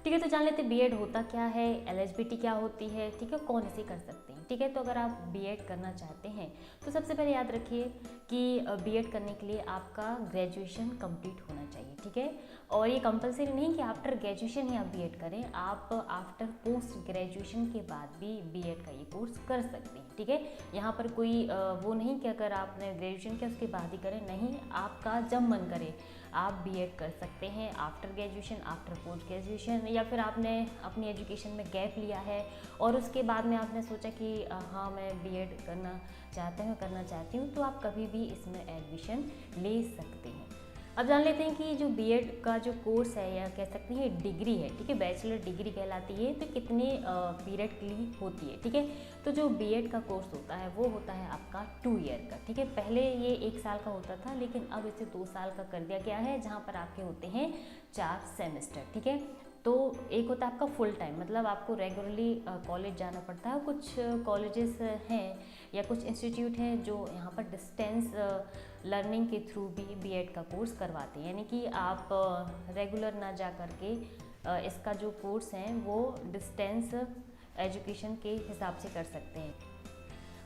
ठीक है, तो जान लेते हैं बीएड होता क्या है, एलिजिबिलिटी क्या होती है, ठीक है, कौन इसे कर सकते हैं। ठीक है, तो अगर आप बीएड करना चाहते हैं तो सबसे पहले याद रखिए कि बीएड करने के लिए आपका ग्रेजुएशन कंप्लीट होना चाहिए। ठीक है, और ये कंपलसरी नहीं कि आफ्टर ग्रेजुएशन ही आप बीएड करें, आप आफ्टर पोस्ट ग्रेजुएशन के बाद भी बीएड का ये कोर्स कर सकते हैं। ठीक है, यहाँ पर कोई वो नहीं कि अगर आपने ग्रेजुएशन किया उसके बाद ही करें, नहीं, आपका जब मन करे आप बीएड कर सकते हैं after graduation, after post graduation, या फिर आपने अपनी एजुकेशन में गैप लिया है और उसके बाद में आपने सोचा कि हाँ मैं बीएड करना करना चाहती हूँ, तो आप कभी भी इसमें एडमिशन ले सकते हैं। अब जान लेते हैं कि जो बीएड का जो कोर्स है या कह सकते हैं डिग्री है, ठीक है, बैचलर डिग्री कहलाती है, तो कितने पीरियड के लिए होती है। ठीक है, तो जो बीएड का कोर्स होता है वो होता है आपका 2 ईयर का। ठीक है, पहले ये 1 साल का होता था, लेकिन अब इसे 2 साल का कर दिया गया है, जहाँ पर आपके होते हैं 4 सेमेस्टर। ठीक है, तो एक होता है आपका फुल टाइम, मतलब आपको रेगुलरली कॉलेज जाना पड़ता है। कुछ कॉलेजेस हैं या कुछ इंस्टीट्यूट हैं जो यहाँ पर डिस्टेंस लर्निंग के थ्रू भी बीएड का कोर्स करवाते हैं, यानी कि आप रेगुलर ना जा कर के इसका जो कोर्स है वो डिस्टेंस एजुकेशन के हिसाब से कर सकते हैं।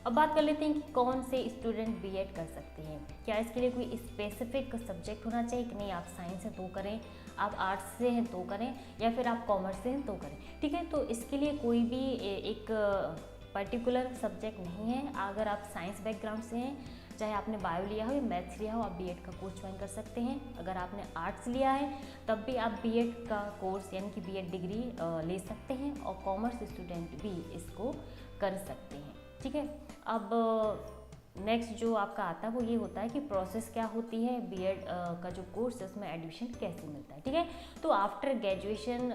अब बात कर लेते हैं कि कौन से स्टूडेंट बीएड कर सकते हैं। क्या इसके लिए कोई स्पेसिफिक सब्जेक्ट होना चाहिए कि नहीं, आप साइंस से तो करें, आप आर्ट्स से हैं तो करें, या फिर आप कॉमर्स से हैं तो करें। ठीक है, तो इसके लिए कोई भी एक पर्टिकुलर सब्जेक्ट नहीं है। अगर आप साइंस बैकग्राउंड से हैं, चाहे आपने बायो लिया हो या मैथ्स लिया हो, आप बीएड का कोर्स ज्वाइन कर सकते हैं। अगर आपने आर्ट्स लिया है तब भी आप बीएड का कोर्स यानी कि बीएड डिग्री ले सकते हैं, और कॉमर्स स्टूडेंट भी इसको कर सकते हैं। ठीक है, अब नेक्स्ट जो आपका आता है वो ये होता है कि प्रोसेस क्या होती है बीएड का जो कोर्स है उसमें एडमिशन कैसे मिलता है। ठीक है, तो आफ्टर ग्रेजुएशन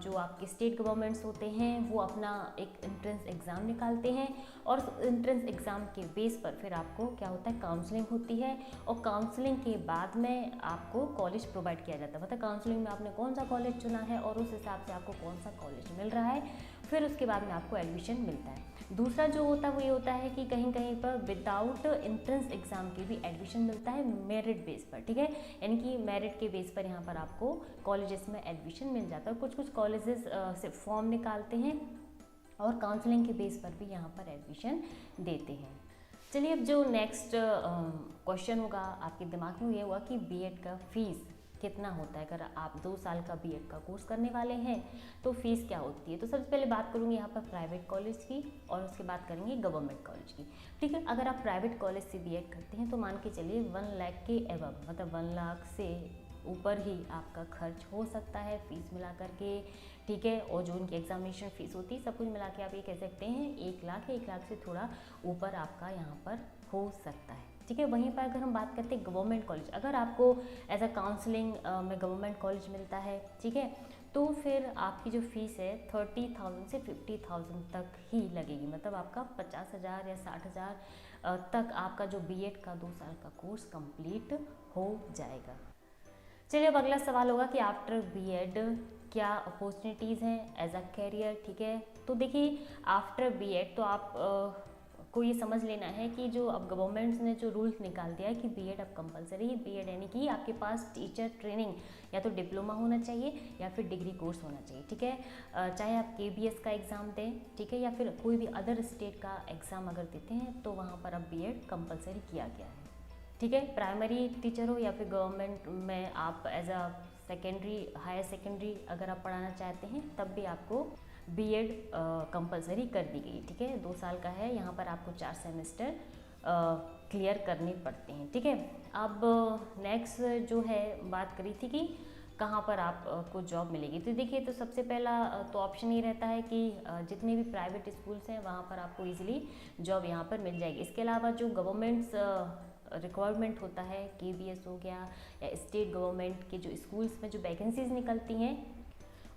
जो आपके स्टेट गवर्नमेंट्स होते हैं वो अपना एक एंट्रेंस एग्ज़ाम निकालते हैं, और उस एंट्रेंस एग्ज़ाम के बेस पर फिर आपको क्या होता है, काउंसलिंग होती है, और काउंसलिंग के बाद में आपको कॉलेज प्रोवाइड किया जाता है। मतलब काउंसलिंग में आपने कौन सा कॉलेज चुना है और उस हिसाब से आपको कौन सा कॉलेज मिल रहा है, फिर उसके बाद में आपको एडमिशन मिलता है। दूसरा जो होता है वो ये होता है कि कहीं कहीं पर विदाउट एंट्रेंस एग्जाम के भी एडमिशन मिलता है मेरिट बेस पर। ठीक है, यानी कि मेरिट के बेस पर यहाँ पर आपको कॉलेजेस में एडमिशन मिल जाता है। कुछ कुछ कॉलेजेस सिर्फ फॉर्म निकालते हैं और काउंसलिंग के बेस पर भी यहाँ पर एडमिशन देते हैं। चलिए, अब जो नेक्स्ट क्वेश्चन होगा आपके दिमाग में ये हुआ कि बीएड का फीस कितना होता है। अगर आप 2 साल का बीएड का कोर्स करने वाले हैं तो फीस क्या होती है। तो सबसे पहले बात करूँगी यहाँ पर प्राइवेट कॉलेज की, और उसके बाद करेंगे गवर्नमेंट कॉलेज की। ठीक है, अगर आप प्राइवेट कॉलेज से बीएड करते हैं तो मान के चलिए 1 लाख के एबव, मतलब 1 लाख से ऊपर ही आपका खर्च हो सकता है फीस मिला करके। ठीक है, और जो उनकी एग्जामिनेशन फीस होती है सब कुछ मिला के आप ये कह सकते हैं 1 लाख, 1 लाख से थोड़ा ऊपर आपका यहाँ पर हो सकता है। ठीक है, वहीं पर अगर हम बात करते हैं गवर्नमेंट कॉलेज, अगर आपको एज अ काउंसलिंग में गवर्नमेंट कॉलेज मिलता है, ठीक है, तो फिर आपकी जो फीस है 30,000 से 50,000 तक ही लगेगी। मतलब आपका 50,000 या 60,000 तक आपका जो बीएड का 2 साल का कोर्स कंप्लीट हो जाएगा। चलिए, अब अगला सवाल होगा कि आफ्टर बीएड क्या अपॉर्चुनिटीज़ हैं एज अ कैरियर। ठीक है, तो देखिए आफ्टर बीएड तो आप को ये समझ लेना है कि जो अब गवर्नमेंट्स ने जो रूल्स निकाल दिया है कि बीएड अब कंपलसरी है। बीएड यानी कि आपके पास टीचर ट्रेनिंग या तो डिप्लोमा होना चाहिए या फिर डिग्री कोर्स होना चाहिए। ठीक है, चाहे आप केबीएस का एग्ज़ाम दें, ठीक है, या फिर कोई भी अदर स्टेट का एग्ज़ाम अगर देते हैं तो वहाँ पर अब बीएड कंपलसरी किया गया है। ठीक है, प्राइमरी टीचर हो या फिर गवर्नमेंट में आप as a secondary, higher secondary अगर आप पढ़ाना चाहते हैं तब भी आपको बीएड कंपलसरी कर दी गई। ठीक है, 2 साल का है, यहाँ पर आपको 4 सेमेस्टर क्लियर करने पड़ते हैं। ठीक है, अब नेक्स्ट जो है बात करी थी कि कहाँ पर आपको जॉब मिलेगी। तो देखिए, तो सबसे पहला तो ऑप्शन ये रहता है कि जितने भी प्राइवेट स्कूल्स हैं वहाँ पर आपको इजीली जॉब यहाँ पर मिल जाएगी। इसके अलावा जो गवर्नमेंट्स रिक्वायरमेंट होता है, केबीएस हो गया या स्टेट गवर्नमेंट के जो स्कूल्स में जो वैकेंसीज निकलती हैं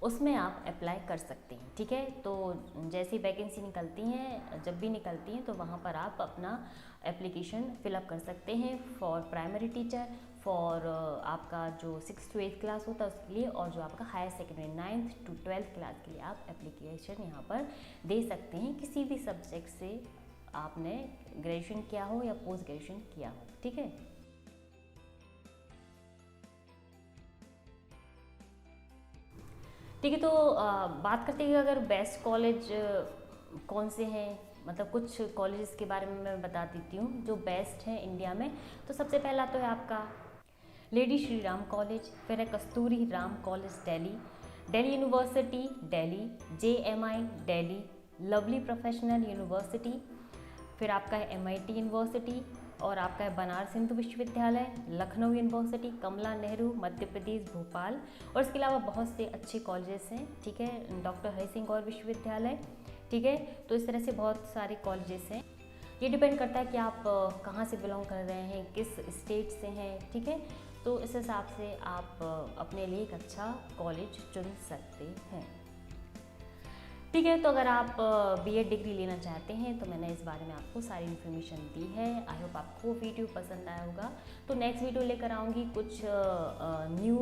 उसमें आप अप्लाई कर सकते हैं। ठीक है, तो जैसी वैकेंसी निकलती हैं, जब भी निकलती हैं, तो वहाँ पर आप अपना एप्लीकेशन फिलअप कर सकते हैं फॉर प्राइमरी टीचर, फॉर आपका जो 6th to 8th क्लास होता है उसके लिए, और जो आपका higher secondary 9th to 12th class के लिए आप एप्लीकेशन यहाँ पर दे सकते हैं, किसी भी सब्जेक्ट से आपने ग्रेजुएशन किया हो या पोस्ट ग्रेजुएशन किया हो। ठीक है, ठीक है, तो बात करते हैं कि अगर बेस्ट कॉलेज कौन से हैं, मतलब कुछ कॉलेजेस के बारे में मैं बता देती हूँ जो बेस्ट हैं इंडिया में। तो सबसे पहला तो है आपका लेडी श्री राम कॉलेज, फिर है Kasturi Ram college Delhi, Delhi university Delhi, JMI Delhi, Lovely professional university, फिर आपका है MIT यूनिवर्सिटी, और आपका है बनारस हिंदू विश्वविद्यालय, लखनऊ यूनिवर्सिटी, कमला नेहरू मध्य प्रदेश भोपाल, और इसके अलावा बहुत से अच्छे कॉलेजेस हैं, ठीक है, डॉक्टर हरि सिंह गौर विश्वविद्यालय, ठीक है। तो इस तरह से बहुत सारे कॉलेजेस हैं। ये डिपेंड करता है कि आप कहाँ से बिलोंग कर रहे हैं, किस स्टेट से हैं, ठीक है। तो इस हिसाब से आप अपने लिए एक अच्छा कॉलेज चुन सकते हैं, ठीक है। तो अगर आप B.Ed डिग्री लेना चाहते हैं तो मैंने इस बारे में आपको सारी इन्फॉर्मेशन दी है। आई होप आपको वीडियो पसंद आया होगा। तो नेक्स्ट वीडियो लेकर आऊँगी कुछ न्यू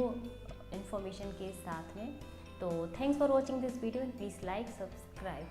इन्फॉर्मेशन के साथ में। तो thanks for watching this video and please like subscribe.